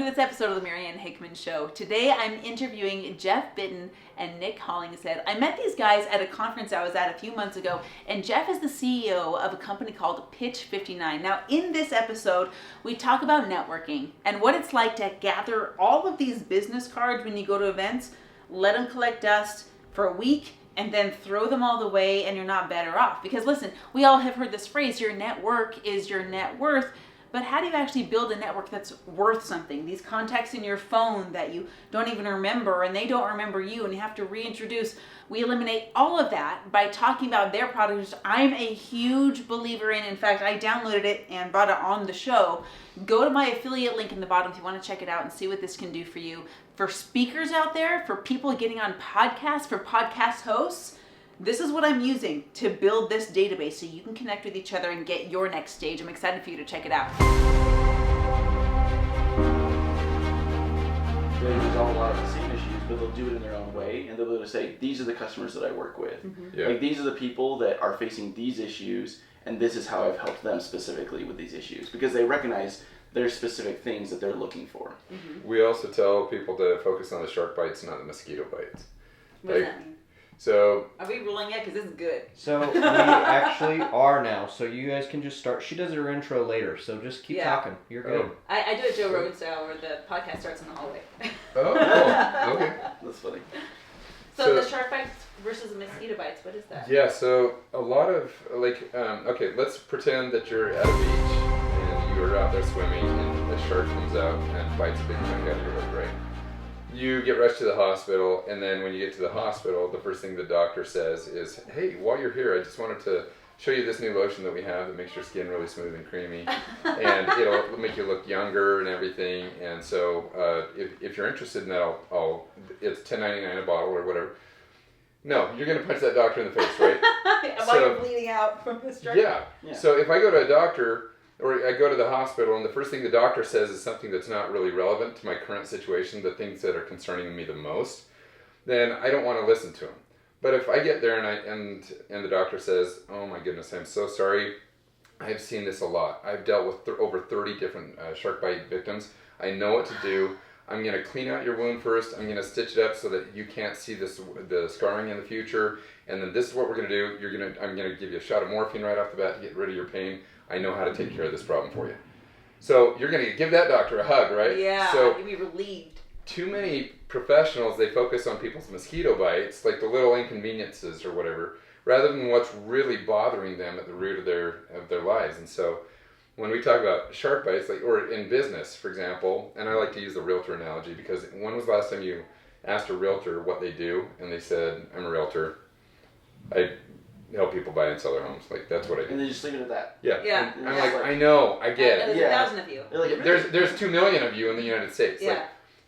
to this episode of the Marianne Hickman Show. Today I'm interviewing Jeff Bitten and Nick Hollingshead. I met these guys at a conference I was at a few months ago, and Jeff is the CEO of a company called Pitch59. Now, in this episode, we talk about networking and what it's like to gather all of these business cards when you go to events, let them collect dust for a week, and then throw them all away, and you're not better off. Because listen, we all have heard this phrase, your network is your net worth. But how do you actually build a network that's worth something? These contacts in your phone that you don't even remember and they don't remember you and you have to reintroduce. We eliminate all of that by talking about their product, which I'm a huge believer in. In fact, I downloaded it and brought it on the show. Go to my affiliate link in the bottom if you want to check it out and see what this can do for you. For speakers out there, for people getting on podcasts, for podcast hosts, this is what I'm using to build this database so you can connect with each other and get your next stage. I'm excited for you to check it out. They resolve a lot of the same issues, but they'll do it in their own way, and they'll be able to say, these are the customers that I work with. Mm-hmm. Yeah. Like, these are the people that are facing these issues, and this is how I've helped them specifically with these issues, because they recognize there's specific things that they're looking for. Mm-hmm. We also tell people to focus on the shark bites, not the mosquito bites. What does that mean? So, Are we ruling it? Because this is good. So we actually are now. So you guys can just start. She does her intro later, so just keep talking. You're good. I do it Joe Rogan style where the podcast starts in the hallway. oh, cool. Okay. That's funny. So the shark bites versus the mosquito bites, what is that? Yeah, so a lot of, okay, let's pretend that you're at a beach and you're out there swimming and a shark comes out and bites a big chunk out of your leg, right? You get rushed to the hospital, and then when you get to the hospital, the first thing the doctor says is, hey, while you're here, I just wanted to show you this new lotion that we have that makes your skin really smooth and creamy, and it'll make you look younger and everything. And so if you're interested in that, it's $10.99 a bottle or whatever. No, you're going to punch that doctor in the face, right? While you're bleeding out from the shark? Yeah. So if I go to a doctor, or I go to the hospital, and the first thing the doctor says is something that's not really relevant to my current situation, the things that are concerning me the most, then I don't want to listen to him. But if I get there and the doctor says, oh my goodness, I'm so sorry, I've seen this a lot. I've dealt with over 30 different shark bite victims. I know what to do. I'm going to clean out your wound first. I'm going to stitch it up so that you can't see the scarring in the future. And then this is what we're going to do. I'm going to give you a shot of morphine right off the bat to get rid of your pain. I know how to take care of this problem for you. So you're going to give that doctor a hug, right? Yeah, so you'll be relieved. Too many professionals, they focus on people's mosquito bites, like the little inconveniences or whatever, rather than what's really bothering them at the root of their lives. And so when we talk about shark bites, or in business, for example, and I like to use the realtor analogy, because when was the last time you asked a realtor what they do, and they said, I'm a realtor, I help people buy and sell their homes. Like, that's what I do. And they just leave it at that. Yeah. And I'm it's like, I know, I get And it. there's 1,000 of you. There's 2 million of you in the United States. Yeah.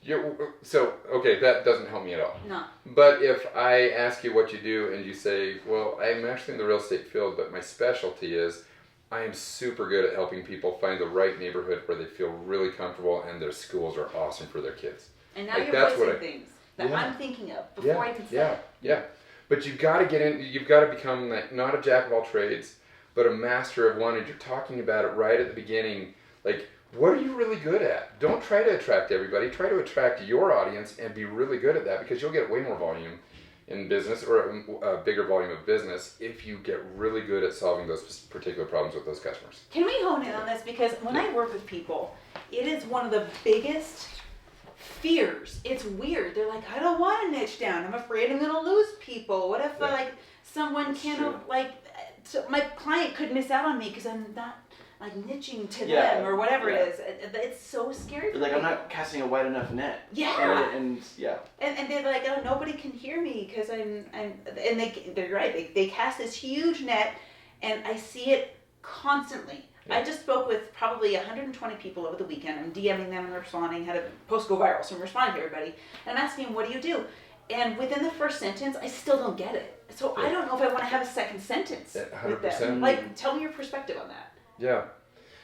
Okay, that doesn't help me at all. No. But if I ask you what you do and you say, well, I'm actually in the real estate field, but my specialty is I am super good at helping people find the right neighborhood where they feel really comfortable and their schools are awesome for their kids. And now Like, you're that's voicing what things that Yeah. I'm thinking of before I can say it. Yeah. But you've got to get in, you've got to become not a jack of all trades, but a master of one, and you're talking about it right at the beginning. Like, what are you really good at? Don't try to attract everybody. Try to attract your audience and be really good at that, because you'll get way more volume in business, or a bigger volume of business, if you get really good at solving those particular problems with those customers. Can we hone in on this? Because when I work with people, it is one of the biggest fears. It's weird. They're like, I don't want to niche down. I'm afraid I'm going to lose people. What if someone my client could miss out on me because I'm not niching to them or whatever it is. It's so scary. They're like, I'm not casting a wide enough net. Yeah. And they're like, oh, nobody can hear me because they're right. They cast this huge net, and I see it constantly. I just spoke with probably 120 people over the weekend. I'm DMing them and responding, had a post go viral, so I'm responding to everybody. And I'm asking them, what do you do? And within the first sentence, I still don't get it. So I don't know if I want to have a second sentence with them. 100%. Tell me your perspective on that. Yeah.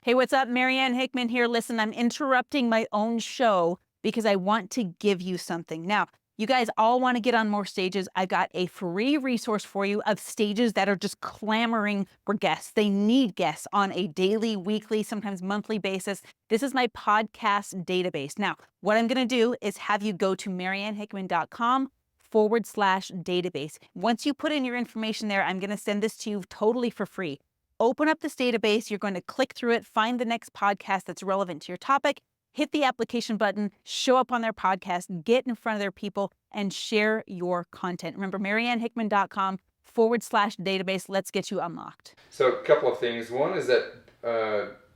Hey, what's up? Marianne Hickman here. Listen, I'm interrupting my own show because I want to give you something. Now, You guys all want to get on more stages. I've got a free resource for you of stages that are just clamoring for guests. They need guests on a daily, weekly, sometimes monthly basis. This is my podcast database. Now, what I'm going to do is have you go to mariannehickman.com/database. Once you put in your information there, I'm going to send this to you totally for free. Open up this database. You're going to click through it, find the next podcast that's relevant to your topic, hit the application button, show up on their podcast, get in front of their people, and share your content. Remember, mariannehickman.com/database. Let's get you unlocked. So a couple of things. One is that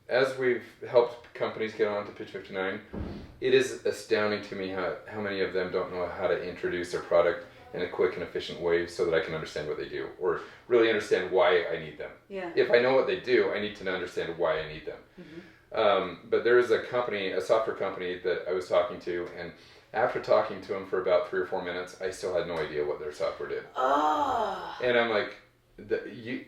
as we've helped companies get onto Pitch59, it is astounding to me how many of them don't know how to introduce their product in a quick and efficient way so that I can understand what they do or really understand why I need them. Yeah. If I know what they do, I need to understand why I need them. Mm-hmm. But there is a company, a software company that I was talking to, and after talking to them for about 3 or 4 minutes, I still had no idea what their software did. Oh. And I'm like, you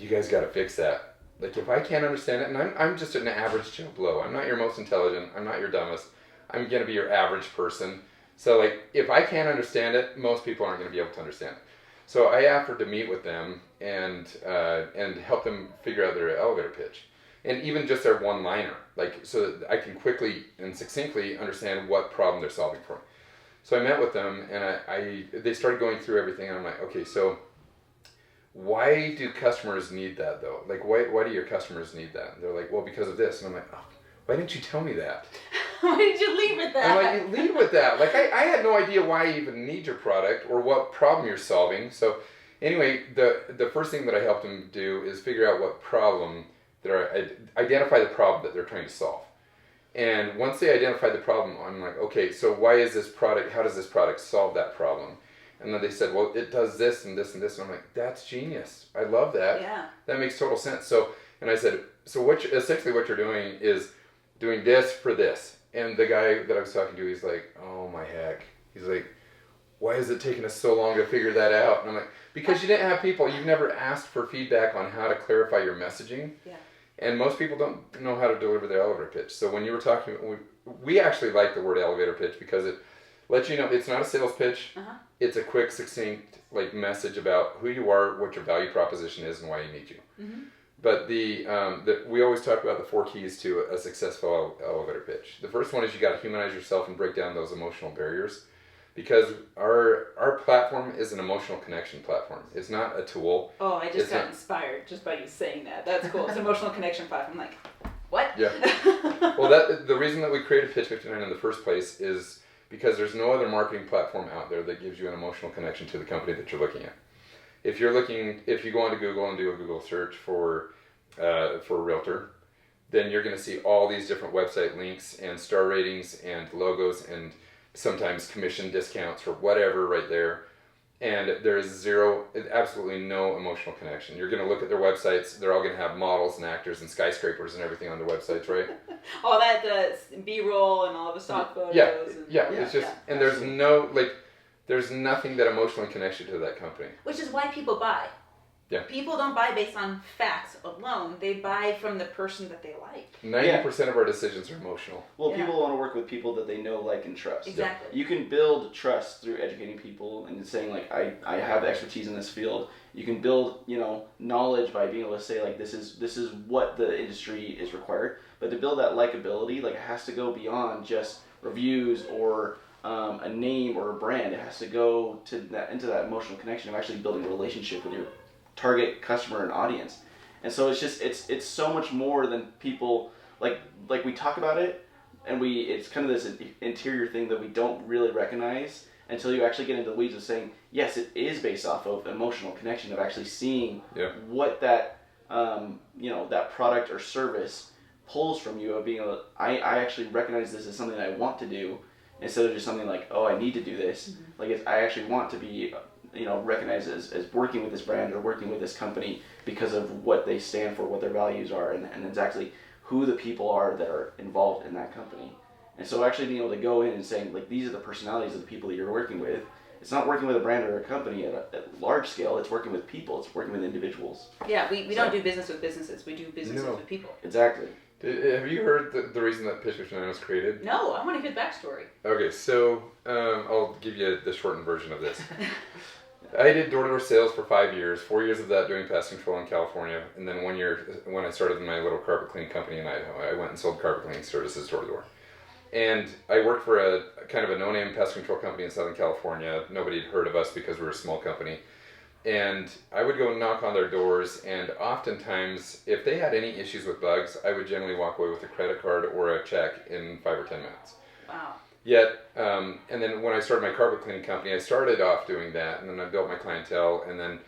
guys got to fix that. Like, if I can't understand it, and I'm just an average Joe Blow. I'm not your most intelligent. I'm not your dumbest. I'm gonna be your average person. So like, if I can't understand it, most people aren't gonna be able to understand it. So I offered to meet with them and help them figure out their elevator pitch. And even just their one-liner, like, so that I can quickly and succinctly understand what problem they're solving for me. So I met with them, and they started going through everything, and I'm like, okay, so why do customers need that, though? Like, why do your customers need that? And they're like, well, because of this. And I'm like, oh, why didn't you tell me that? Why did you lead with that? I'm like, you lead with that. Like, I had no idea why you even need your product or what problem you're solving. So anyway, the first thing that I helped them do is figure out what problem identify the problem that they're trying to solve. And once they identify the problem, I'm like, okay, so how does this product solve that problem? And then they said, well, it does this and this and this. And I'm like, that's genius. I love that. Yeah. That makes total sense. So, and I said, so essentially what you're doing is doing this for this. And the guy that I was talking to, he's like, oh my heck. He's like, why is it taking us so long to figure that out? And I'm like, because you didn't have people, you've never asked for feedback on how to clarify your messaging. Yeah. And most people don't know how to deliver their elevator pitch. So when you were talking, we actually like the word elevator pitch because it lets you know it's not a sales pitch. Uh-huh. It's a quick, succinct message about who you are, what your value proposition is, and why you need you. Mm-hmm. But we always talk about the 4 keys to a successful elevator pitch. The first one is you got to humanize yourself and break down those emotional barriers. Because our platform is an emotional connection platform. It's not a tool. Oh, I just got inspired just by you saying that. That's cool. It's an emotional connection platform. I'm like, what? Yeah. Well, the reason that we created Pitch59 in the first place is because there's no other marketing platform out there that gives you an emotional connection to the company that you're looking at. If you go onto Google and do a Google search for a realtor, then you're going to see all these different website links and star ratings and logos and sometimes commission discounts or whatever right there, and there is absolutely no emotional connection. You're going to look at their websites, they're all going to have models and actors and skyscrapers and everything on their websites, right? All that B-roll and all the stock photos. It's just, and there's there's nothing that emotionally connects you to that company. Which is why people buy. Yeah. People don't buy based on facts alone. They buy from the person that they like. 90% of our decisions are emotional. Well, people want to work with people that they know, like, and trust. Exactly. You can build trust through educating people and saying, like, I have expertise in this field. You can build, knowledge by being able to say, like, this is what the industry is required. But to build that likability, like, it has to go beyond just reviews or a name or a brand. It has to go into that emotional connection of actually building a relationship with your target customer and audience. And so it's so much more than people like we talk about it, and it's kind of this interior thing that we don't really recognize until you actually get into the weeds of saying, yes, it is based off of emotional connection, of actually seeing what that that product or service pulls from you, of being able, I actually recognize this as something that I want to do, instead of just something like, oh, I need to do this. Mm-hmm. Like, I actually want to be recognized as working with this brand or working with this company because of what they stand for, what their values are, and exactly who the people are that are involved in that company. And so actually being able to go in and saying, like, these are the personalities of the people that you're working with. It's not working with a brand or a company at large scale. It's working with people. It's working with individuals. Yeah, we don't do business with businesses. We do business with people. Exactly. Have you heard the reason that Pitch59 was created? No, I want to hear the backstory. Okay, so I'll give you the shortened version of this. I did door-to-door sales for 5 years, 4 years of that doing pest control in California, and then 1 year when I started my little carpet cleaning company in Idaho, I went and sold carpet cleaning services door-to-door. And I worked for a kind of a no-name pest control company in Southern California. Nobody had heard of us because we were a small company. And I would go knock on their doors, and oftentimes, if they had any issues with bugs, I would generally walk away with a credit card or a check in 5 or 10 minutes. Wow. Yet, and then when I started my carpet cleaning company, I started off doing that, and then I built my clientele, and then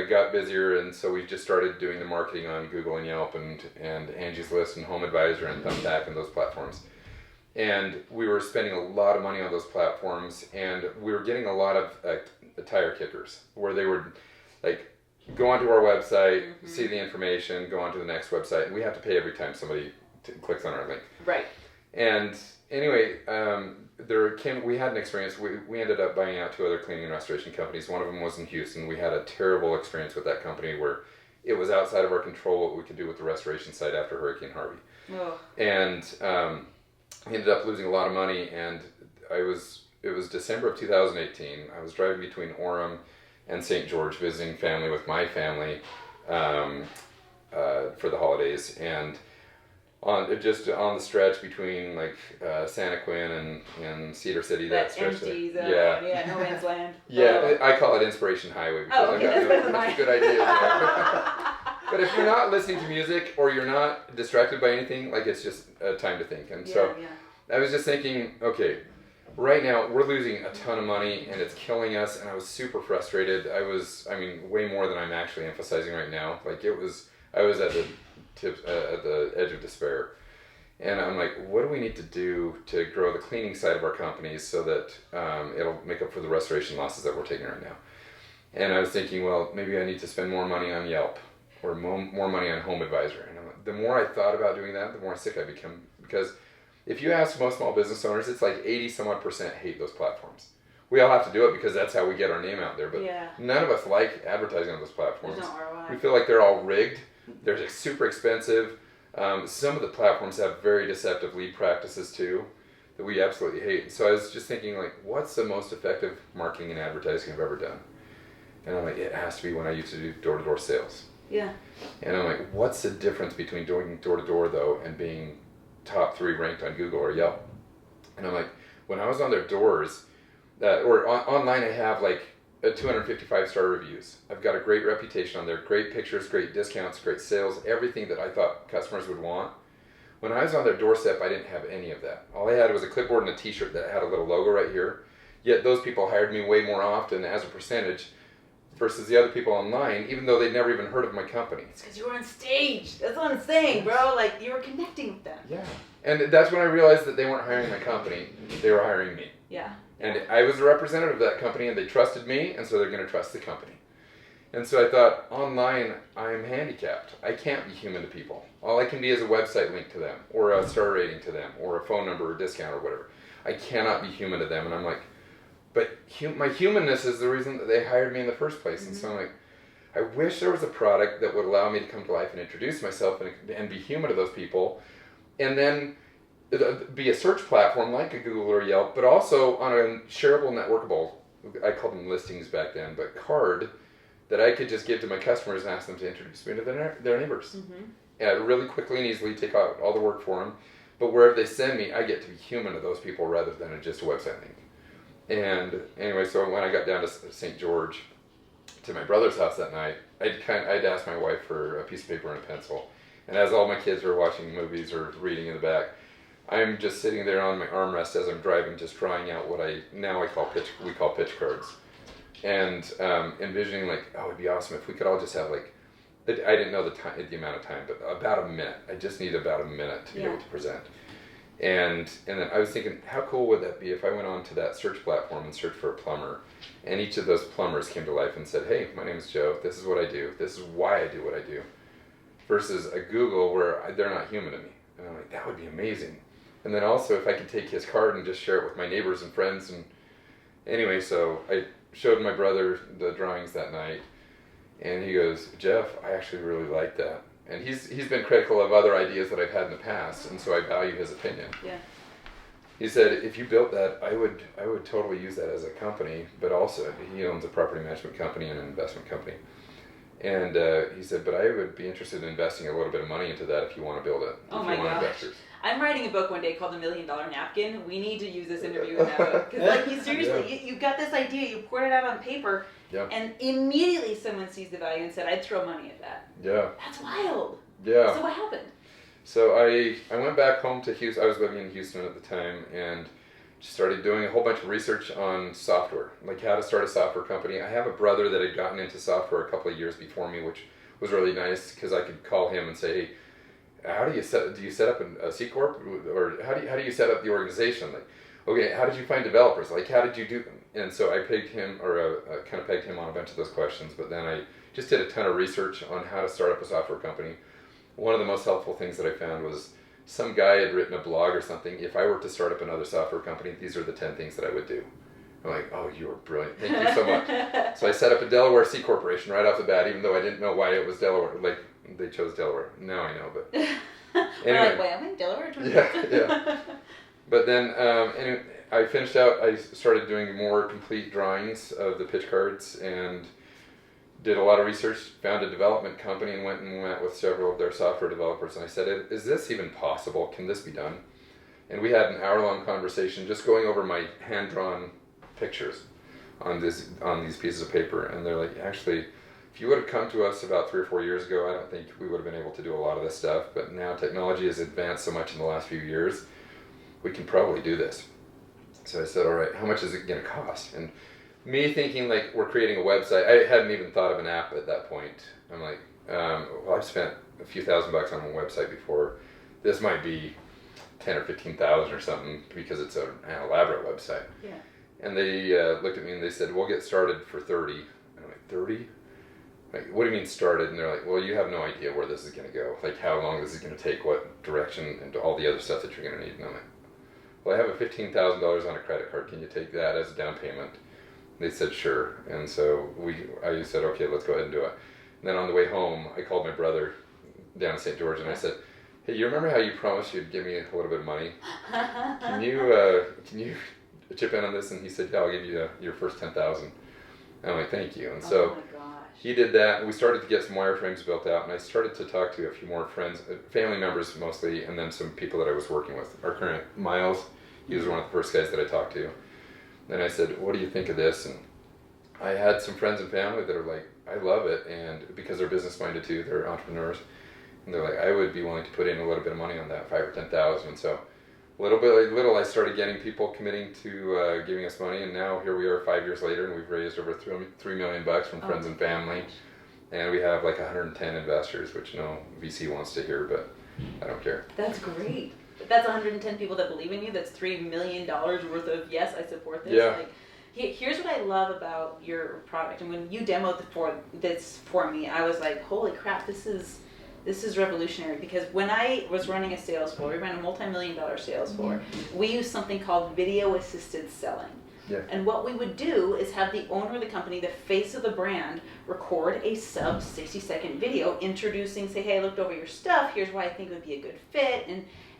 got busier, and so we just started doing the marketing on Google and Yelp and Angie's List and Home Advisor and Thumbtack and those platforms. And we were spending a lot of money on those platforms, and we were getting a lot of tire kickers where they would like go onto our website, see the information, go onto the next website, and we have to pay every time somebody clicks on our link. Right. And anyway, we had an experience. We ended up buying out 2 other cleaning and restoration companies. One of them was in Houston. We had a terrible experience with that company where it was outside of our control what we could do with the restoration site after Hurricane Harvey. Oh. And we ended up losing a lot of money, and it was December of 2018. I was driving between Orem and St. George visiting family with my family for the holidays, and on the stretch between like Santaquin and Cedar City, that stretch empty there. zone, yeah, no man's land. Yeah, I call it Inspiration Highway because okay, I've got no good ideas there. But if you're not listening to music or you're not distracted by anything, like it's just time to think. And so I was just thinking, okay, right now we're losing a ton of money and it's killing us, and I was super frustrated. I mean, way more than I'm actually emphasizing right now. Like I was at the edge of despair. And I'm like, what do we need to do to grow the cleaning side of our companies so that it'll make up for the restoration losses that we're taking right now? And I was thinking, well, maybe I need to spend more money on Yelp or more money on Home Advisor. And the more I thought about doing that, the more sick I became, because if you ask most small business owners, it's like 80% hate those platforms. We all have to do it because that's how we get our name out there, but none of us like advertising on those platforms. There's no ROI. We feel like they're all rigged. They're super expensive. Some of the platforms have very deceptive lead practices too that we absolutely hate. So I was just thinking, like, what's the most effective marketing and advertising I've ever done? And I'm like, it has to be when I used to do door-to-door sales. Yeah. And I'm like, what's the difference between doing door-to-door though and being top 3 ranked on Google or Yelp? And I'm like, when I was on their doors, online I have like 255 star reviews. I've got a great reputation on there, great pictures, great discounts, great sales, everything that I thought customers would want. When I was on their doorstep, I didn't have any of that. All I had was a clipboard and a t-shirt that had a little logo right here. Yet those people hired me way more often as a percentage versus the other people online, even though they'd never even heard of my company. It's because you were on stage. That's what I'm saying, bro. Like, you were connecting with them. Yeah. And that's when I realized that they weren't hiring my company, they were hiring me. Yeah. And I was a representative of that company, and they trusted me, and so they're going to trust the company. And so I thought, online, I'm handicapped. I can't be human to people. All I can be is a website link to them, or a star rating to them, or a phone number or discount or whatever. I cannot be human to them. And I'm like, but my humanness is the reason that they hired me in the first place. And so I'm like, I wish there was a product that would allow me to come to life and introduce myself and be human to those people. And then be a search platform like a Google or Yelp, but also on a shareable, networkable, I called them listings back then, but card that I could just give to my customers and ask them to introduce me to their neighbors. Really quickly and easily, take out all the work for them. But wherever they send me, I get to be human to those people rather than just a website link. And anyway, so when I got down to St. George, to my brother's house that night, I'd asked my wife for a piece of paper and a pencil. And as all my kids were watching movies or reading in the back, I'm just sitting there on my armrest as I'm driving, just drawing out what we call pitch cards. And envisioning like, oh, it'd be awesome if we could all just have like, I didn't know the amount of time, but about a minute. I just need about a minute to be able to present. And then I was thinking, how cool would that be if I went on to that search platform and searched for a plumber, and each of those plumbers came to life and said, hey, my name is Joe, this is what I do, this is why I do what I do, versus a Google where they're not human to me. And I'm like, that would be amazing. And then also if I could take his card and just share it with my neighbors and friends. And anyway, so I showed my brother the drawings that night, and he goes, Jeff, I actually really like that. And he's been critical of other ideas that I've had in the past, and so I value his opinion. Yeah. He said, if you built that, I would totally use that as a company, but also he owns a property management company and an investment company. And he said, but I would be interested in investing a little bit of money into that if you want to build it. Oh if my you want gosh. investors. I'm writing a book one day called The $1 Million Napkin. We need to use this interview in that book. Because like, you seriously, you got this idea, you poured it out on paper, and immediately someone sees the value and said, I'd throw money at that. Yeah. That's wild. Yeah. So what happened? So I went back home to Houston. I was living in Houston at the time, and just started doing a whole bunch of research on software, like how to start a software company. I have a brother that had gotten into software a couple of years before me, which was really nice because I could call him and say, hey, how do you set up a C Corp, or how do you set up the organization? Like, okay, how did you find developers? Like, how did you do? And so I pegged him, or kind of pegged him on a bunch of those questions. But then I just did a ton of research on how to start up a software company. One of the most helpful things that I found was some guy had written a blog or something. If I were to start up another software company, these are the 10 things that I would do. I'm like, oh, you are brilliant. Thank you so much. So I set up a Delaware C Corporation right off the bat, even though I didn't know why it was Delaware. Like, they chose Delaware. Now I know, but anyway. Like, wait, I'm in Delaware? Yeah. But then anyway, I finished out, I started doing more complete drawings of the pitch cards and did a lot of research, found a development company and went with several of their software developers. And I said, is this even possible? Can this be done? And we had an hour-long conversation just going over my hand-drawn pictures on these pieces of paper. And they're like, actually, if you would have come to us about 3 or 4 years ago, I don't think we would have been able to do a lot of this stuff. But now technology has advanced so much in the last few years, we can probably do this. So I said, all right, how much is it going to cost? And me thinking like we're creating a website, I hadn't even thought of an app at that point. I'm like, well, I've spent a few $1,000s on a website before. This might be 10 or 15,000 or something because it's an elaborate website. Yeah. And they looked at me and they said, we'll get started for 30. And I'm like, 30? Like, what do you mean started? And they're like, well, you have no idea where this is going to go. Like how long this is going to take, what direction, and all the other stuff that you're going to need. And I'm like, well, I have a $15,000 on a credit card. Can you take that as a down payment? They said, sure. And so I said, okay, let's go ahead and do it. And then on the way home, I called my brother down in St. George and I said, hey, you remember how you promised you'd give me a little bit of money? Can you chip in on this? And he said, yeah, I'll give you your first $10,000. And I'm like, thank you. And so he did that, and we started to get some wireframes built out, and I started to talk to a few more friends, family members mostly, and then some people that I was working with. Our current Miles, he was one of the first guys that I talked to. Then I said, what do you think of this? And I had some friends and family that are like, I love it, and because they're business minded too, they're entrepreneurs, and they're like, I would be willing to put in a little bit of money on that, 5,000 or 10,000. And so little by little, I started getting people committing to giving us money, and now here we are 5 years later, and we've raised over $3 million from friends and family, and we have like 110 investors, which no VC wants to hear, but I don't care. That's great. That's 110 people that believe in you. That's $3 million worth of, yes, I support this. Yeah. Like, here's what I love about your product. And when you demoed this for me, I was like, holy crap, this is revolutionary. Because when I was running a sales floor, we ran a multi-million-dollar sales floor, we used something called video-assisted selling. Yeah. And what we would do is have the owner of the company, the face of the brand, record a sub 60-second video introducing, say, hey, I looked over your stuff, here's why I think it would be a good fit.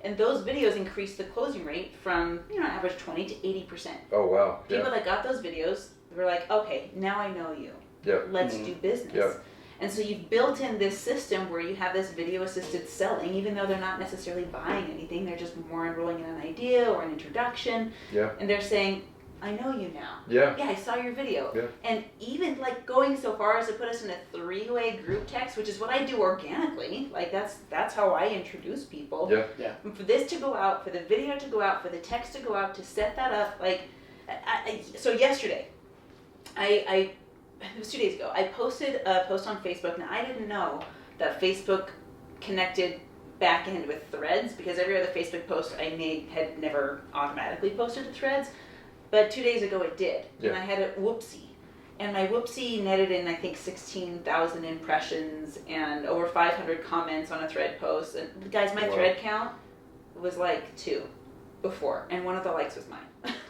And those videos increased the closing rate from, average 20 to 80%. Oh, wow. Yeah. People that got those videos were like, okay, now I know you. Yeah. Let's do business. Yeah. And so you've built in this system where you have this video-assisted selling, even though they're not necessarily buying anything, they're just more enrolling in an idea or an introduction. Yeah. And they're saying, I know you now. Yeah. Yeah, I saw your video. Yeah. And even like going so far as to put us in a 3-way group text, which is what I do organically. Like that's how I introduce people. Yeah. Yeah. And for this to go out, for the video to go out, for the text to go out, to set that up, like, so yesterday, it was 2 days ago, I posted a post on Facebook. Now I didn't know that Facebook connected back end with Threads, because every other Facebook post I made had never automatically posted to Threads. But 2 days ago it did, and I had a whoopsie. And my whoopsie netted in, I think, 16,000 impressions and over 500 comments on a thread post. And guys, my thread count was like 2 before, and one of the likes was mine.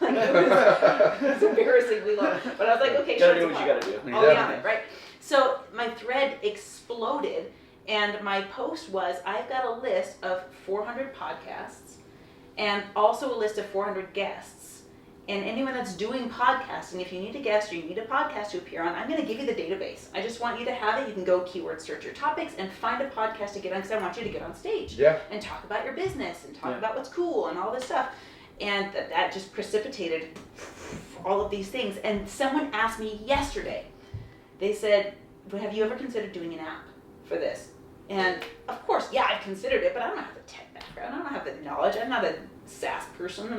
Like, it was embarrassingly low. But I was like, okay, gotta do what you gotta do. I'll be on it, right? So my thread exploded, And my post was, I've got a list of 400 podcasts and also a list of 400 guests. And anyone that's doing podcasting, if you need a guest or you need a podcast to appear on, I'm going to give you the database. I just want you to have it. You can go keyword search your topics and find a podcast to get on, because I want you to get on stage and talk about your business and talk about what's cool and all this stuff. And that just precipitated all of these things. And someone asked me yesterday, they said, have you ever considered doing an app for this? And of course, yeah, I've considered it, but I don't have the tech background. I don't have the knowledge. I'm not a SaaS person.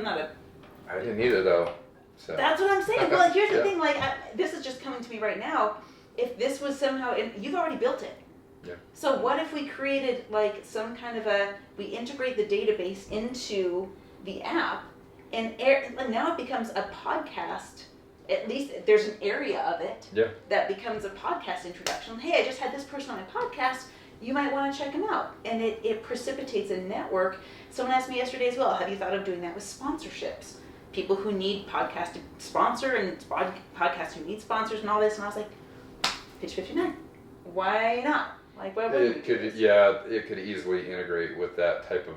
I didn't either, though. So. That's what I'm saying. Well, here's the thing. Like, this is just coming to me right now. If this was somehow, you've already built it. Yeah. So what if we created like some kind of we integrate the database into the app, and now it becomes a podcast. At least there's an area of it that becomes a podcast introduction. Hey, I just had this person on my podcast. You might want to check them out. And it precipitates a network. Someone asked me yesterday as well, have you thought of doing that with sponsorships? People who need podcasts to sponsor and podcasts who need sponsors and all this. And I was like, Pitch59. Why not? Like, why wouldn't it could easily integrate with that type of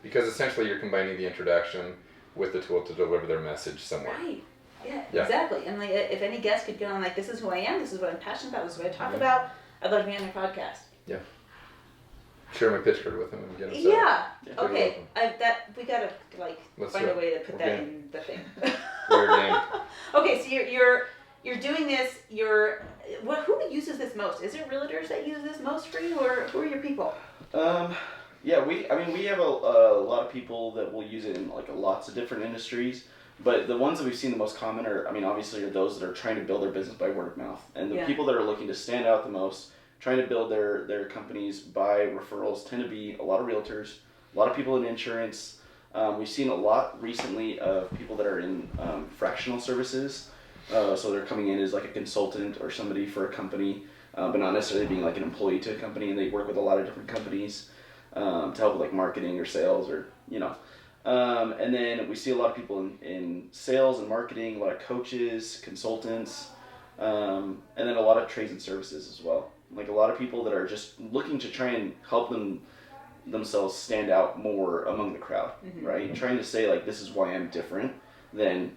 because essentially you're combining the introduction with the tool to deliver their message somewhere. Right. Yeah, exactly. And like, if any guest could get on, like, this is who I am, this is what I'm passionate about, this is what I talk about, I'd love to be on your podcast. Yeah. Share my pitch card with him and get him set up. Okay. We gotta find a way to put that in the thing. Weird name. Okay, so you're doing this. Who uses this most? Is it realtors that use this most for you, or who are your people? Yeah, we have a lot of people that will use it in like lots of different industries. But the ones that we've seen the most common are obviously are those that are trying to build their business by word of mouth. And the people that are looking to stand out the most, trying to build their companies by referrals, tend to be a lot of realtors, a lot of people in insurance. We've seen a lot recently of people that are in fractional services. So they're coming in as like a consultant or somebody for a company, but not necessarily being like an employee to a company. And they work with a lot of different companies to help with like marketing or sales or, and then we see a lot of people in sales and marketing, a lot of coaches, consultants, and then a lot of trades and services as well. Like a lot of people that are just looking to try and help themselves stand out more among the crowd, right? Trying to say like, this is why I'm different than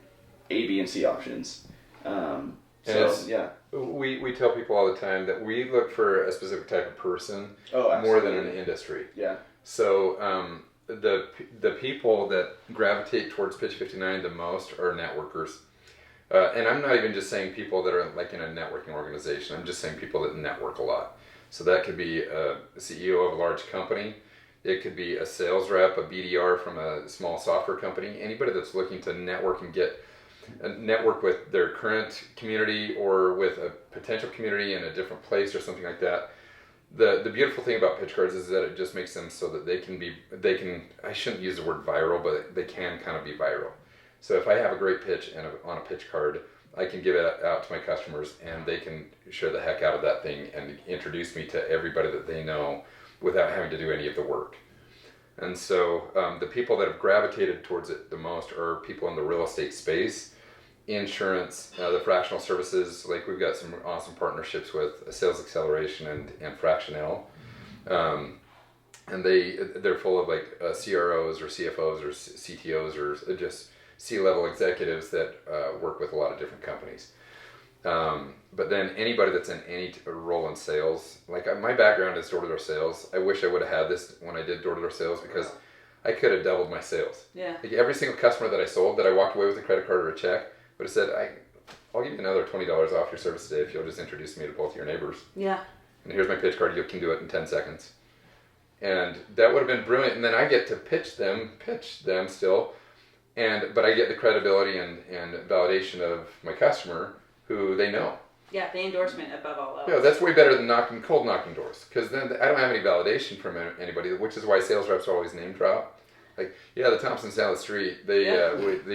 A, B, and C options. We tell people all the time that we look for a specific type of person more than an industry. Yeah. So the people that gravitate towards Pitch59 the most are networkers. And I'm not even just saying people that are like in a networking organization. I'm just saying people that network a lot. So that could be a CEO of a large company. It could be a sales rep, a BDR from a small software company. Anybody that's looking to network and network with their current community or with a potential community in a different place or something like that. The beautiful thing about pitch cards is that it just makes them so that they can, I shouldn't use the word viral, but they can kind of be viral. So if I have a great pitch on a pitch card, I can give it out to my customers and they can share the heck out of that thing and introduce me to everybody that they know without having to do any of the work. And so the people that have gravitated towards it the most are people in the real estate space, insurance, the fractional services. Like we've got some awesome partnerships with Sales Acceleration and Fractional. And they're full of like CROs or CFOs or CTOs or just C-level executives that work with a lot of different companies. But then anybody that's in any role in sales, like my background is door-to-door sales. I wish I would have had this when I did door-to-door sales because I could have doubled my sales. Yeah. Like every single customer that I sold that I walked away with a credit card or a check would have said, I'll give you another $20 off your service today if you'll just introduce me to both of your neighbors. Yeah. And here's my pitch card. You can do it in 10 seconds. And that would have been brilliant. And then I get to pitch them still. But I get the credibility and validation of my customer who they know. Yeah, the endorsement above all else. Yeah, that's way better than cold knocking doors. Because then I don't have any validation from anybody, which is why sales reps always name drop. Like, yeah, the Thompsons down the street, they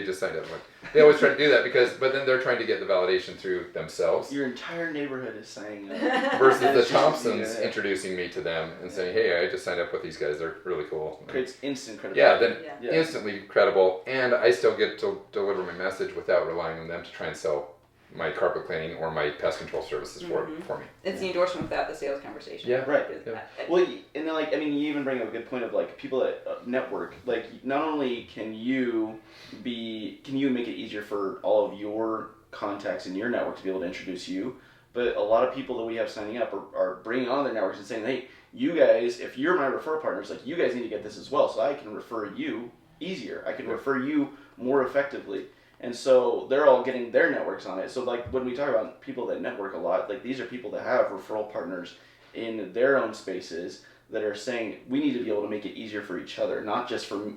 just signed up. Like, they always try to do that but then they're trying to get the validation through themselves. Your entire neighborhood is signing up. Versus the Thompsons introducing me to them and saying, hey, I just signed up with these guys. They're really cool. Creates instant credibility. Instantly credible. And I still get to deliver my message without relying on them to try and sell my carpet cleaning or my pest control services for me. It's the endorsement without the sales conversation. Yeah. Right. Yeah. Well, and then like, I mean, you even bring up a good point of like people that network. Like, not only can you make it easier for all of your contacts in your network to be able to introduce you, but a lot of people that we have signing up are bringing on their networks and saying, hey, you guys, if you're my referral partners, like, you guys need to get this as well, so I can refer you easier. I can refer you more effectively. And so they're all getting their networks on it. So like when we talk about people that network a lot, like these are people that have referral partners in their own spaces that are saying we need to be able to make it easier for each other, not just for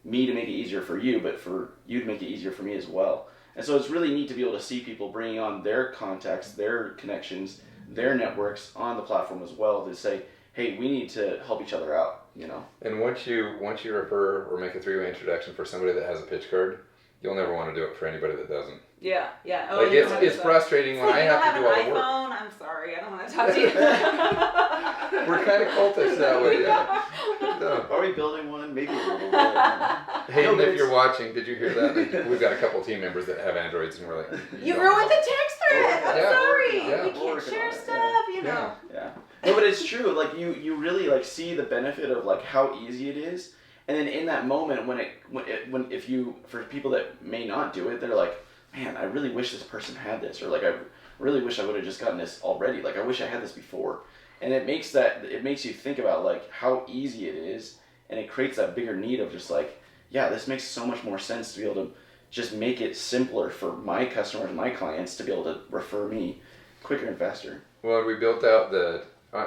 me to make it easier for you, but for you to make it easier for me as well. And so it's really neat to be able to see people bringing on their contacts, their connections, their networks on the platform as well to say, hey, we need to help each other out, you know? And once you refer or make a three-way introduction for somebody that has a pitch card, you'll never want to do it for anybody that doesn't. Yeah. Oh, Like it's frustrating when I have to do all the work. iPhone? I'm sorry, I don't want to talk to you. We're kind of cultish that way. Yeah. No. Are we building one? Maybe a little bit. Hayden, if you're watching, did you hear that? Like, we've got a couple team members that have Androids, and we're like, You ruined the text thread. I'm Yeah. sorry. Yeah. We We're can't working share on it. stuff, you know. Yeah. No, but it's true. Like you really like see the benefit of like how easy it is, and then in that moment for people that may not do it, they're like, man, I really wish this person had this, or like I really wish I would have just gotten this already. Like I wish I had this before, and it makes you think about like how easy it is, and it creates that bigger need of just like, yeah, this makes so much more sense to be able to just make it simpler for my customers, my clients to be able to refer me quicker and faster. Well, we built out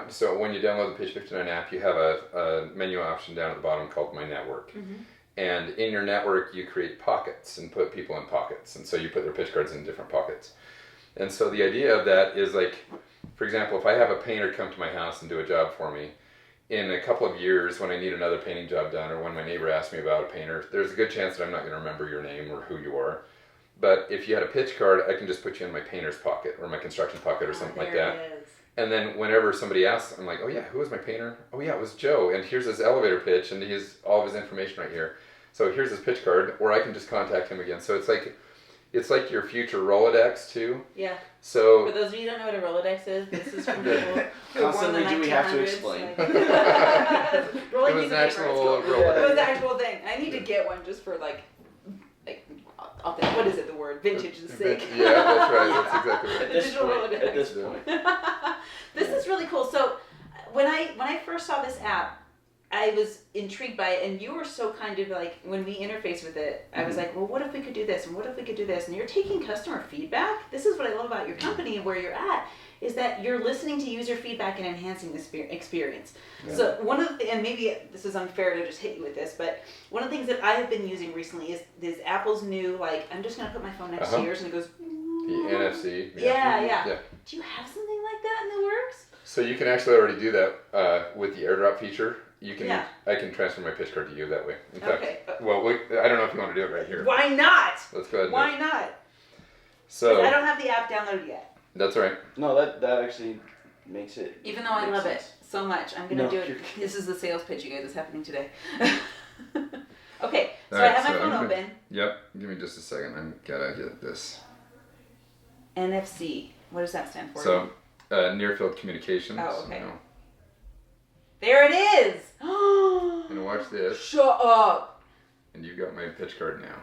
so when you download the Pitch59 app, you have a menu option down at the bottom called My Network. Mm-hmm. And in your network, you create pockets and put people in pockets. And so you put their pitch cards in different pockets. And so the idea of that is like, for example, if I have a painter come to my house and do a job for me, in a couple of years when I need another painting job done or when my neighbor asks me about a painter, there's a good chance that I'm not going to remember your name or who you are. But if you had a pitch card, I can just put you in my painter's pocket or my construction pocket or something like that. It is. And then whenever somebody asks, I'm like, oh yeah, who was my painter? Oh yeah, it was Joe. And here's his elevator pitch and he's all of his information right here. So here's his pitch card, or I can just contact him again. So it's like your future Rolodex too. Yeah. So For those of you who don't know what a Rolodex is, this is from people who were born in the Constantly do we have to 1900s, explain? like- it Rolling was piece an of paper, actual it's cool. Rolodex. It was the actual thing. I need to get one just for like what is it? The word vintage's sake. Yeah, that's right. That's exactly right. At this Digital point, Rolodex. at this point. This is really cool. So when I first saw this app, I was intrigued by it, and you were so kind of like, when we interface with it, I was like, well, what if we could do this, and what if we could do this? And you're taking customer feedback. This is what I love about your company and where you're at, is that you're listening to user feedback and enhancing the experience. Yeah. So one of the, and maybe this is unfair to just hit you with this, but one of the things that I have been using recently is Apple's new, like, I'm just going to put my phone next to yours, and it goes, The NFC. Yeah. Do you have something like that in the works? So you can actually already do that with the AirDrop feature. You can. Yeah. I can transfer my pitch card to you that way. In fact, Okay. well, I don't know if you want to do it right here. Why not? Let's go ahead. And Why not? So I don't have the app downloaded yet. that's right. No, that actually makes it. Even though I makes love sense. it so much, I'm gonna No, do it. you're- This is the sales pitch, you guys, that's happening today. Okay, so All right, I have my so phone I'm gonna- open. Yep. Give me just a second. I'm gotta get this. NFC. What does that stand for? So near field communications. Oh, okay. You know. There it is. And watch this. Shut up. And you've got my pitch card now.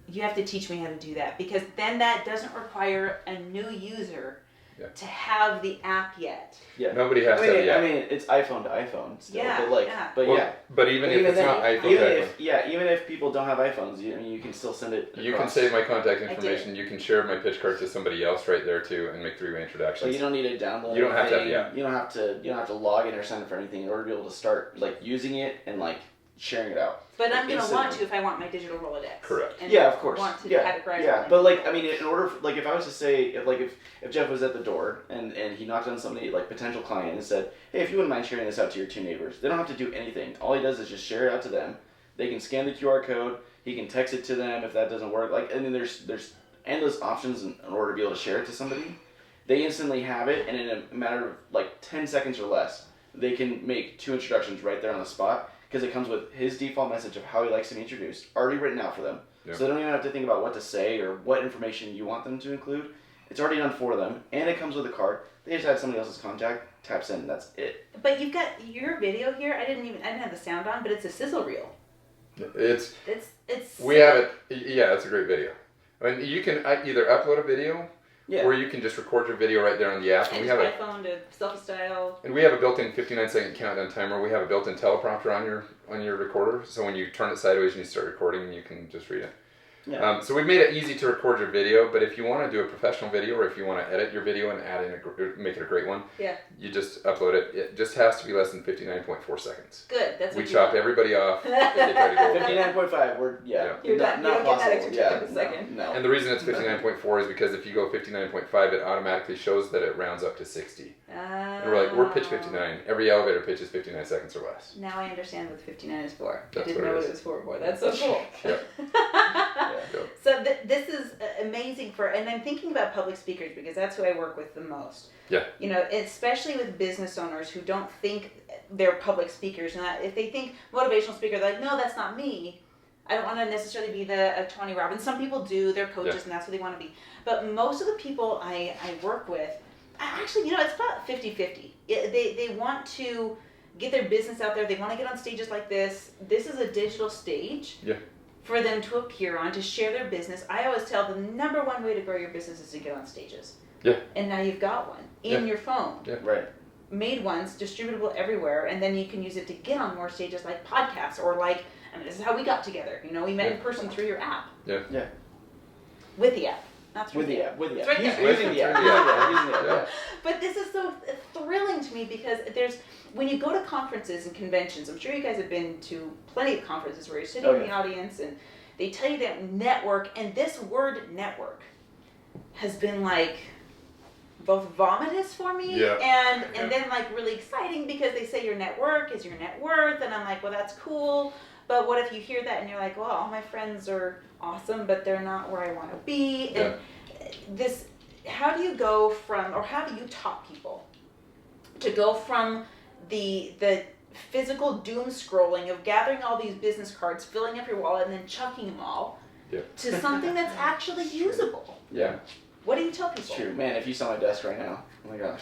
You have to teach me how to do that, because then that doesn't require a new user to have the app yet. Yeah. Nobody has to have the app. I mean, it's iPhone to iPhone still, Yeah, but like, yeah. but Well, yeah. But even if it's then, not iPhone, even if people don't have iPhones, you can still send it. you can across. save my contact did. information. You can share my pitch card to somebody else right there too, and make three-way introductions. Like, you don't need to download. You don't have to have anything. the app. You don't have to log in or sign up for anything in order to be able to start like using it and like sharing it out. But I'm gonna want Instantly. to if I want my digital Rolodex. Correct. And Yeah, of course. Want to Yeah, categorize yeah. all But my like, info. I mean, in order for, like, if I was to say, if Jeff was at the door and he knocked on somebody, like, potential client, and said, hey, if you wouldn't mind sharing this out to your two neighbors, they don't have to do anything. All he does is just share it out to them. They can scan the QR code. He can text it to them if that doesn't work. Like, I mean, there's endless options in order to be able to share it to somebody. They instantly have it, and in a matter of like 10 seconds or less, they can make two introductions right there on the spot. because it comes with his default message of how he likes to be introduced, already written out for them. Yeah. So they don't even have to think about what to say or what information you want them to include. It's already done for them, and it comes with a card. They just have somebody else's contact, taps in, that's it. But you've got your video here. I didn't have the sound on, but it's a sizzle reel. It's we have it. Yeah, it's a great video. I mean, you can either upload a video, or you can just record your video right there on the app. And we have iPhone to selfie style. And we have a built-in 59-second countdown timer. We have a built-in teleprompter on your recorder, so when you turn it sideways and you start recording, you can just read it. Yeah. So we've made it easy to record your video, but if you want to do a professional video, or if you want to edit your video and add in make it a great one, you just upload it. It just has to be less than 59.4 seconds. Good. That's what we chop everybody off. If they try to go 59.5. You're done. You don't get that extra Yeah, a second. No. And the reason it's 59.4 is because if you go 59.5, it automatically shows that it rounds up to 60. And we're like, we're pitch 59. Every elevator pitch is 59 seconds or less. Now I understand what the 59 is for. That's I didn't know what it was for before. That's so cool. Yep. So this is amazing and I'm thinking about public speakers because that's who I work with the most. Yeah. You know, especially with business owners who don't think they're public speakers, and if they think motivational speaker, they're like, no, that's not me. I don't want to necessarily be a Tony Robbins. Some people do, they're coaches and that's what they want to be. But most of the people I work with, actually, you know, it's about 50-50. They want to get their business out there. They want to get on stages like this. This is a digital stage for them to appear on, to share their business. I always tell the number one way to grow your business is to get on stages. Yeah. And now you've got one in your phone. Yeah. Right. Made ones, distributable everywhere, and then you can use it to get on more stages like podcasts or like, I mean, this is how we got together. You know, we met in person through your app. Yeah. With the app. Not through the app. With the It's app. right there. Using the app. Yeah. But this is so thrilling to me because when you go to conferences and conventions, I'm sure you guys have been to plenty of conferences where you're sitting in the audience and they tell you that network, and this word network has been like both vomitous for me and then like really exciting because they say your network is your net worth, and I'm like, well, that's cool. But what if you hear that and you're like, well, all my friends are awesome, but they're not where I want to be. And how do you go from, or how do you taught people to go from the physical doom scrolling of gathering all these business cards, filling up your wallet, and then chucking them all to something that's actually usable? Yeah. What do you tell people? It's true. Man, if you saw my desk right now, oh my gosh.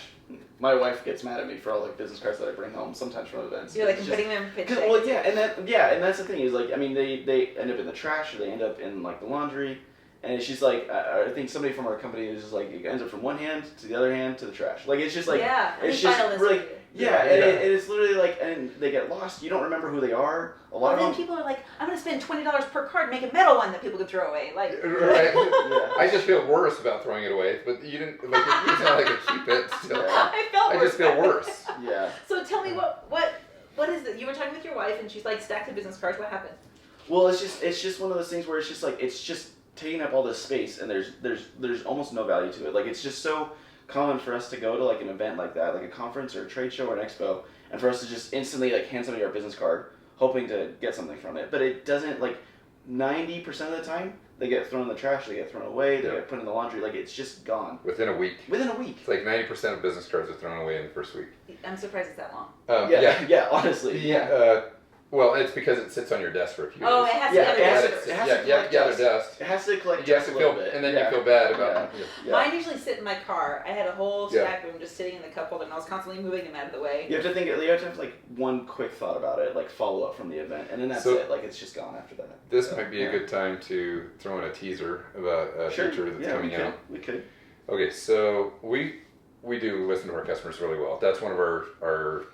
My wife gets mad at me for all the business cards that I bring home, sometimes from events. You're like, I'm putting them in pitch. Well, and that's the thing is like, I mean, they end up in the trash, or they end up in like the laundry, and it's just like, I think somebody from our company is just like, it ends up from one hand to the other hand to the trash. Like, it's just like, it's just really, and it's literally like, and they get lost. You don't remember who they are. A lot of them. People are like, I'm going to spend $20 per card, make a metal one that people can throw away. Like, right. I just feel worse about throwing it away, but you didn't. Like, it's not like I keep it. Still. I just feel worse. Yeah. So tell me what is it? You were talking with your wife, and she's like, stack the business cards. What happened? Well, it's just one of those things where it's just like, it's just taking up all this space, and there's almost no value to it. Like, it's just so common for us to go to like an event like that, like a conference or a trade show or an expo, and for us to just instantly like hand somebody our business card, hoping to get something from it. But it doesn't, like 90% of the time, they get thrown in the trash, they get thrown away, they get put in the laundry, like it's just gone. Within a week. It's like 90% of business cards are thrown away in the first week. I'm surprised it's that long. Honestly. Well, it's because it sits on your desk for a few days. Oh, it has to gather dust. It has to collect You have dust to a little feel, bit. and then you feel bad about it. Mine usually sit in my car. I had a whole stack of them just sitting in the cup holder, and I was constantly moving them out of the way. You have to have like one quick thought about it, like follow up from the event, and then that's it. Like, it's just gone after that. This might be a good time to throw in a teaser about a feature that's coming out. We could. Okay, so we do listen to our customers really well. That's one of our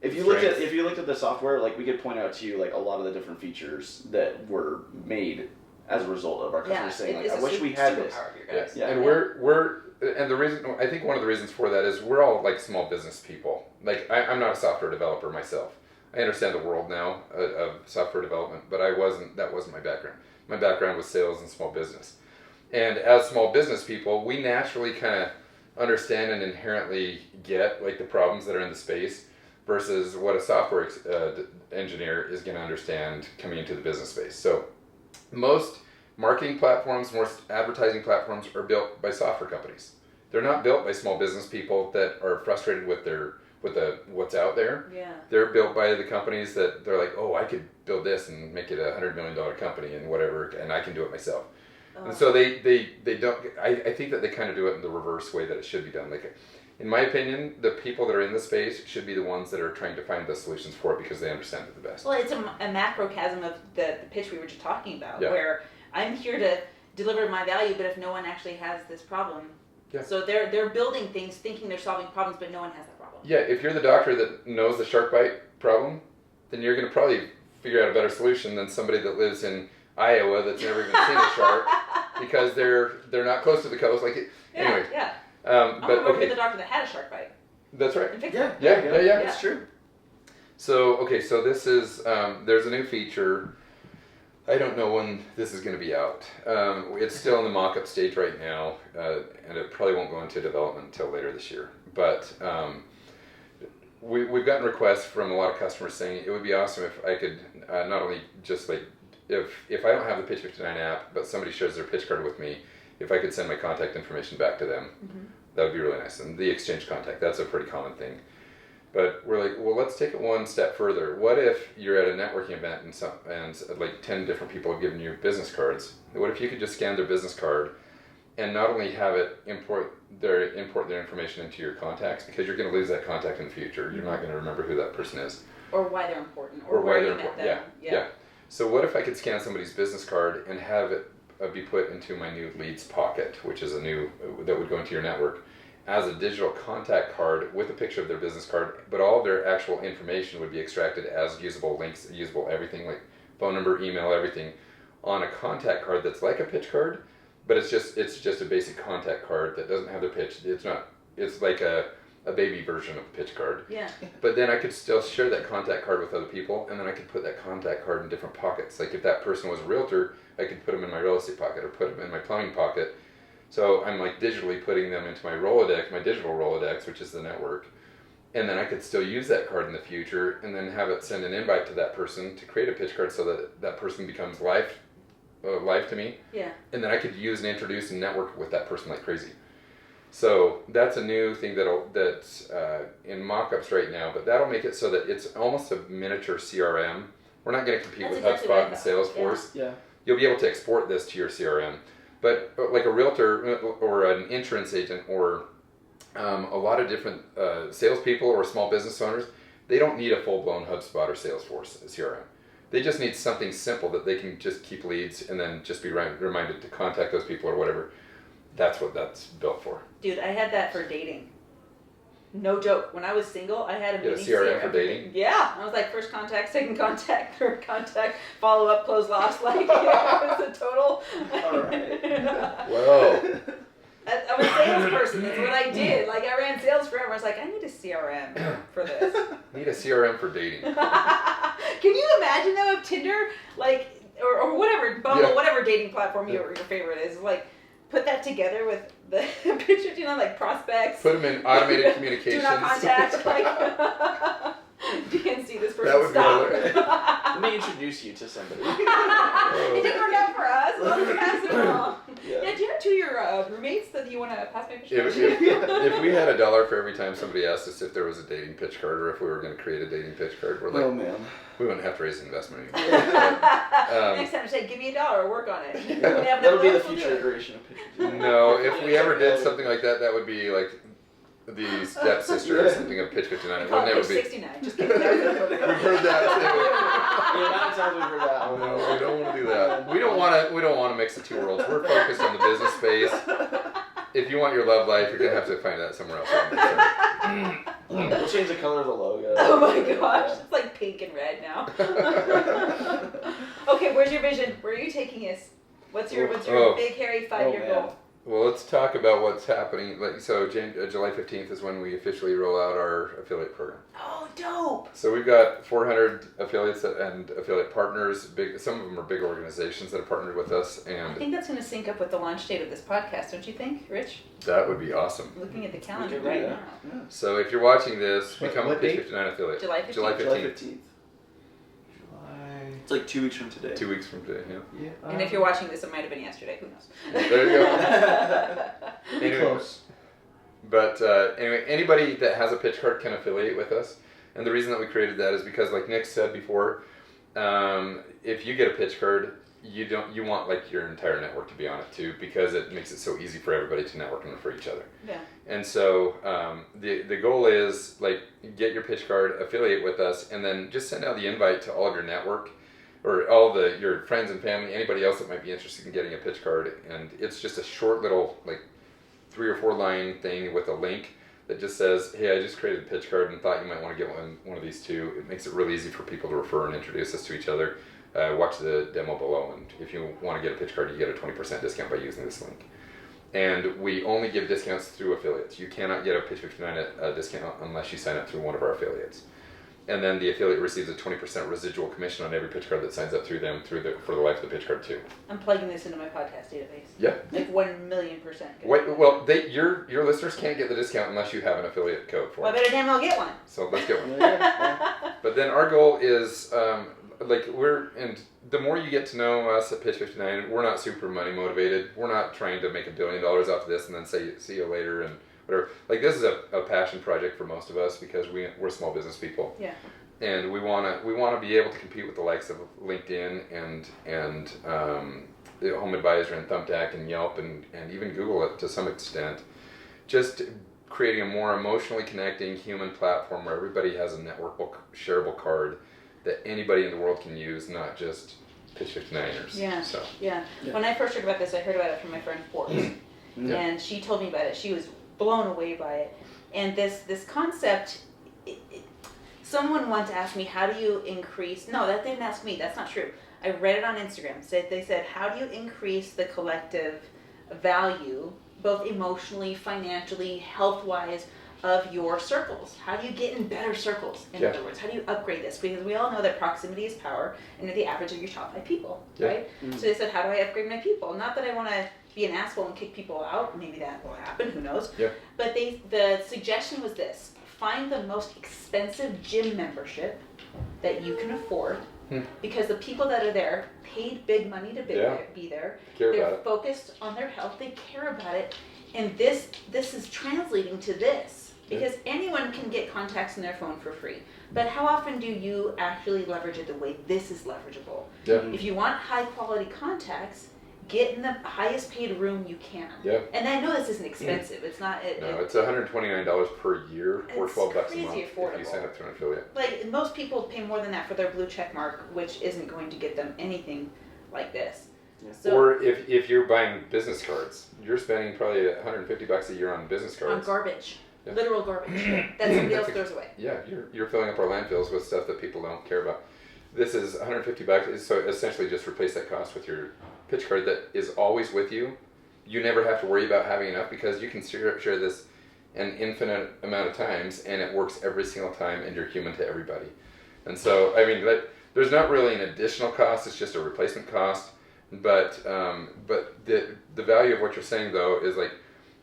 If you looked at the software, like, we could point out to you like a lot of the different features that were made as a result of our customers saying, like, I wish we had this. And and the reason, I think one of the reasons for that is we're all like small business people. Like, I'm not a software developer myself. I understand the world now of software development, but that wasn't my background. My background was sales and small business. And as small business people, we naturally kind of understand and inherently get like the problems that are in the space versus what a software engineer is going to understand coming into the business space. So most marketing platforms, most advertising platforms are built by software companies. They're not built by small business people that are frustrated with their what's out there. Yeah. They're built by the companies that they're like, oh, I could build this and make it $100 million company and whatever, and I can do it myself. And so they don't. I think that they kind of do it in the reverse way that it should be done. Like, in my opinion, the people that are in the space should be the ones that are trying to find the solutions for it because they understand it the best. Well, it's a macrocosm of the pitch we were just talking about, Yeah. where I'm here to deliver my value, but if no one actually has this problem, Yeah. so they're building things thinking they're solving problems, but no one has that problem. Yeah, if you're the doctor that knows the shark bite problem, then you're going to probably figure out a better solution than somebody that lives in Iowa that's never even seen a shark because they're not close to the coast. Anyway. Yeah. But okay. The doctor that had a shark bite. That's right. And fixed Yeah, it. Yeah. That's true. So this is there's a new feature. I don't know when this is going to be out. It's still in the mock-up stage right now, and it probably won't go into development until later this year. But we've gotten requests from a lot of customers saying it would be awesome if I could not only just like if I don't have the Pitch59 app, but somebody shares their pitch card with me, if I could send my contact information back to them, that would be really nice. And the exchange contact, that's a pretty common thing. But we're like, well, let's take it one step further. What if you're at a networking event and like 10 different people have given you business cards? What if you could just scan their business card and not only have it import their information into your contacts, because you're going to lose that contact in the future. You're not going to remember who that person is. Or why they're important. Or where why they're you met important. them. Yeah. So what if I could scan somebody's business card and have it be put into my new Leads Pocket, which is that would go into your network, as a digital contact card with a picture of their business card, but all of their actual information would be extracted as usable links, usable everything, like phone number, email, everything, on a contact card that's like a pitch card, but it's just a basic contact card that doesn't have their pitch. It's like a baby version of a pitch card. Yeah. But then I could still share that contact card with other people, and then I could put that contact card in different pockets. Like if that person was a realtor, I could put them in my real estate pocket or put them in my plumbing pocket. So I'm like digitally putting them into my Rolodex, my digital Rolodex, which is the network. And then I could still use that card in the future and then have it send an invite to that person to create a pitch card so that that person becomes live to me. Yeah. And then I could use and introduce and network with that person like crazy. So that's a new thing that's in mock-ups right now, but that'll make it so that it's almost a miniature CRM. We're not going to compete with exactly HubSpot and Salesforce. Yeah. You'll be able to export this to your CRM. But like a realtor or an insurance agent or a lot of different salespeople or small business owners, they don't need a full-blown HubSpot or Salesforce CRM. They just need something simple that they can just keep leads and then just be reminded to contact those people or whatever. That's what that's built for. Dude, I had that for dating. No joke. When I was single, I had a You had a mini CRM for dating? Yeah. I was like, first contact, second contact, third contact, follow up, close lost. Like, yeah, it was a total. All right. Whoa. I was a salesperson. That's what I did. Like, I ran sales forever. I was like, I need a CRM for this. Need a CRM for dating. Can you imagine, though, if Tinder, like, or whatever, Bumble, whatever dating platform your favorite is, like, put that together with the Pitch59, like prospects. Put them in automated communications. Do not contact. Like, DNC, this person. That would be stop. hilarious. Let me introduce you to somebody. It didn't work out for us. Let's pass it along. Yeah. Yeah, do you have two of your roommates that you want to pass my pitch card If we had $1 for every time somebody asked us if there was a dating pitch card or if we were going to create a dating pitch card, we're like, Oh man. we wouldn't have to raise investment anymore. Next time, say, give me $1, work on it. Yeah, that'll be the future iteration of Pitch59. No, if we ever did something like that, that would be like the stepsister or something of Pitch59. It would never be. Pitch69. Just kidding. We've heard that The amount of times we've heard that one. too. No, we don't want to do that. We don't want to mix the two worlds. We're focused on the business space. If you want your love life, you're gonna have to find that somewhere else. We'll change the color of the logo. Oh my gosh, it's like pink and red now. Okay, where's your vision? Where are you taking us? What's your big hairy 5-year man. goal? Well, let's talk about what's happening. Like, so July 15th is when we officially roll out our affiliate program. Oh, dope! So we've got 400 affiliates and affiliate partners. Some of them are big organizations that have partnered with us, I and think that's going to sync up with the launch date of this podcast, don't you think, Rich? that would be awesome. Looking at the calendar could do right that. now. So if you're watching this, What- become a what date? Pitch59 affiliate. July 15th. July 15th. July 15th. It's like 2 weeks from today. 2 weeks from today, yeah. Yeah. And if you're watching this, it might have been yesterday. Who knows? There you go. Pretty Anyway, close. But anyway, anybody that has a pitch card can affiliate with us. And the reason that we created that is because, like Nick said before, if you get a pitch card, you want like your entire network to be on it too, because it makes it so easy for everybody to network and refer each other. Yeah. And so the goal is like get your pitch card, affiliate with us, and then just send out the invite to all of your network or all your friends and family, anybody else that might be interested in getting a pitch card. And it's just a short little like 3 or 4 line thing with a link that just says, hey, I just created a pitch card and thought you might want to get one of these too. It makes it really easy for people to refer and introduce us to each other. Watch the demo below, and if you want to get a pitch card, you get a 20% discount by using this link. And we only give discounts through affiliates. You cannot get a Pitch59 discount unless you sign up through one of our affiliates. And then the affiliate receives a 20% residual commission on every pitch card that signs up through them for the life of the pitch card too. I'm plugging this into my podcast database. Yeah. Like 1,000,000%. Well, your listeners can't get the discount unless you have an affiliate code for it. Well, I better damn well get one. So let's get one. But then our goal is, and the more you get to know us at Pitch59, we're not super money motivated. We're not trying to make $1 billion off of this and then say, see you later and whatever. Like, this is a passion project for most of us because we're small business people. Yeah. And we wanna be able to compete with the likes of LinkedIn and the Home Advisor and Thumbtack and Yelp and even Google it to some extent. Just creating a more emotionally connecting human platform where everybody has a networkable, shareable card that anybody in the world can use, not just Pitch59ers. Yeah. So. Yeah. When I first heard about this, I heard about it from my friend Forbes, and she told me about it. She was blown away by it, and this concept. Someone once asked me, "How do you increase?" No, that didn't ask me. That's not true. I read it on Instagram. They said, "How do you increase the collective value, both emotionally, financially, health-wise, of your circles? How do you get in better circles? In other words, how do you upgrade this? Because we all know that proximity is power, and you're the average of your top 5 people, right? Mm-hmm. So they said, how do I upgrade my people? Not that I want to be an asshole and kick people out. Maybe that will happen. Who knows? Yeah. But the suggestion was this: find the most expensive gym membership that you can afford. Because the people that are there paid big money to be there. They're focused on their health. They care about it. And this is translating to this. Because anyone can get contacts in their phone for free. But how often do you actually leverage it the way this is leverageable? Yeah. If you want high quality contacts, get in the highest paid room you can. Yeah. And I know this isn't expensive. It's not. It's $129 per year or $12 a month affordable. if you sign up through an affiliate. Like, most people pay more than that for their blue check mark, which isn't going to get them anything like this. Yeah. So, or if you're buying business cards, you're spending probably $150 a year on business cards. on garbage. Literal garbage that somebody else throws away. Yeah, you're filling up our landfills with stuff that people don't care about. This is $150, so essentially just replace that cost with your pitch card that is always with you. You never have to worry about having enough because you can share this an infinite amount of times and it works every single time and you're human to everybody. And so, I mean, there's not really an additional cost, it's just a replacement cost. But the value of what you're saying though is like,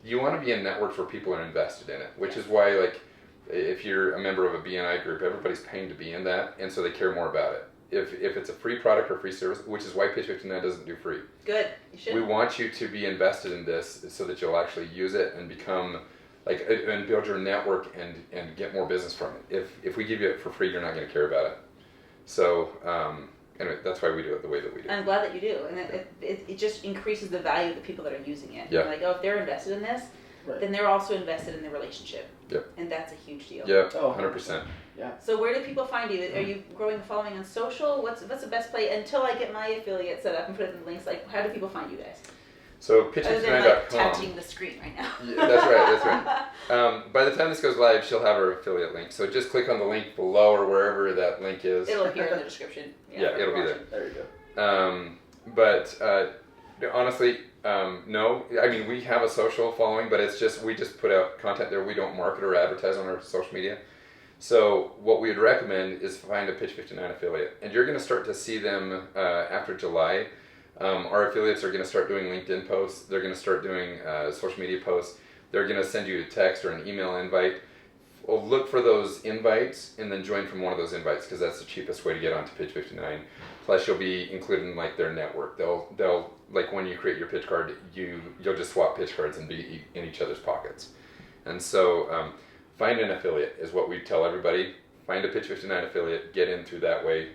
you want to be in networks where people are invested in it, which is why, like, if you're a member of a BNI group, everybody's paying to be in that, and so they care more about it. If it's a free product or free service, which is why Pitch59 doesn't do free. Good, you should. We want you to be invested in this so that you'll actually use it and become, like, and build your network and get more business from it. If we give you it for free, you're not going to care about it. So, anyway, that's why we do it the way that we do. I'm glad that you do, and it just increases the value of the people that are using it. Yeah. Like, if they're invested in this, then they're also invested in the relationship. Yep. And that's a huge deal. Yeah, 100%. Yeah. So where do people find you? Are you growing a following on social? What's the best play? Until I get my affiliate set up and put it in the links, like, how do people find you guys? So Other than, pitch59.com. like, touching the screen right now. Yeah, that's right. By the time this goes live, she'll have her affiliate link. So just click on the link below or wherever that link is. It'll appear in the description. Yeah, it'll be there. There you go. But honestly, no. I mean, we have a social following, but we just put out content there. We don't market or advertise on our social media. So what we would recommend is find a Pitch59 affiliate. And you're going to start to see them after July. Our affiliates are going to start doing LinkedIn posts. They're going to start doing social media posts. They're going to send you a text or an email invite. Well, look for those invites and then join from one of those invites because that's the cheapest way to get onto Pitch59. Plus, you'll be included in like their network. They'll like when you create your pitch card, you'll just swap pitch cards and be in each other's pockets. And so find an affiliate is what we tell everybody. Find a Pitch59 affiliate, get in through that way.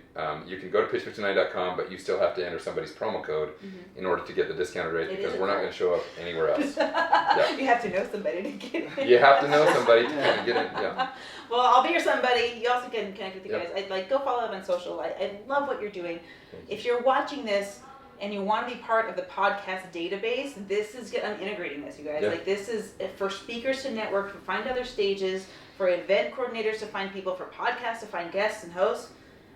You can go to pitch59.com, but you still have to enter somebody's promo code in order to get the discounted rate, because we're not going to show up anywhere else. Yeah. You have to know somebody to get in. You have to know somebody to kind of get in. Yeah. Well, I'll be your somebody. You also can connect with you guys. I'd go follow them on social. I love what you're doing. If you're watching this and you want to be part of the podcast database, this is good. I'm integrating this, you guys. Like, this is for speakers to network, to find other stages, for event coordinators to find people, for podcasts to find guests and hosts.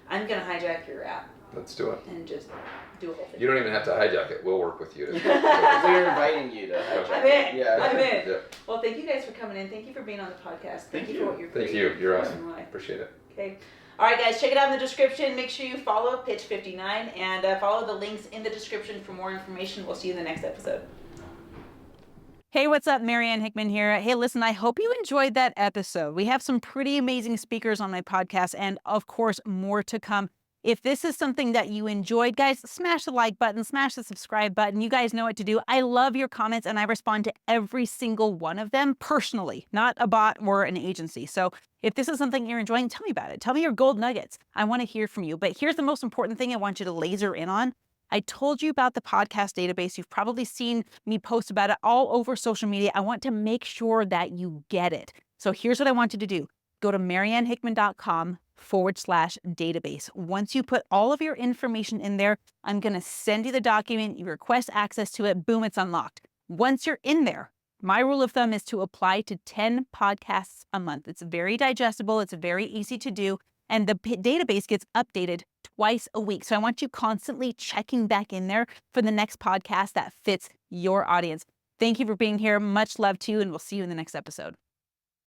I'm going to hijack your app. Let's do it. And just do a whole thing. You don't even have to hijack it. We'll work with you. We're inviting you to hijack. I'm in. Yeah. I'm in. Yeah. Well, thank you guys for coming in. Thank you for being on the podcast. Thank you for what you're Thank creating. you. You're awesome. Appreciate it. Okay. All right, guys, check it out in the description. Make sure you follow Pitch59 and follow the links in the description for more information. We'll see you in the next episode. Hey, what's up? Marianne Hickman here. Hey, listen, I hope you enjoyed that episode. We have some pretty amazing speakers on my podcast and, of course, more to come. If this is something that you enjoyed, guys, smash the like button, smash the subscribe button. You guys know what to do. I love your comments, and I respond to every single one of them personally, not a bot or an agency. So if this is something you're enjoying, tell me about it. Tell me your gold nuggets. I want to hear from you. But here's the most important thing I want you to laser in on. I told you about the podcast database. You've probably seen me post about it all over social media. I want to make sure that you get it. So here's what I want you to do. Go to mariannehickman.com/database. Once you put all of your information in there, I'm going to send you the document. You request access to it. Boom, it's unlocked. Once you're in there, my rule of thumb is to apply to 10 podcasts a month. It's very digestible. It's very easy to do. And the database gets updated twice a week. So I want you constantly checking back in there for the next podcast that fits your audience. Thank you for being here. Much love to you, and we'll see you in the next episode.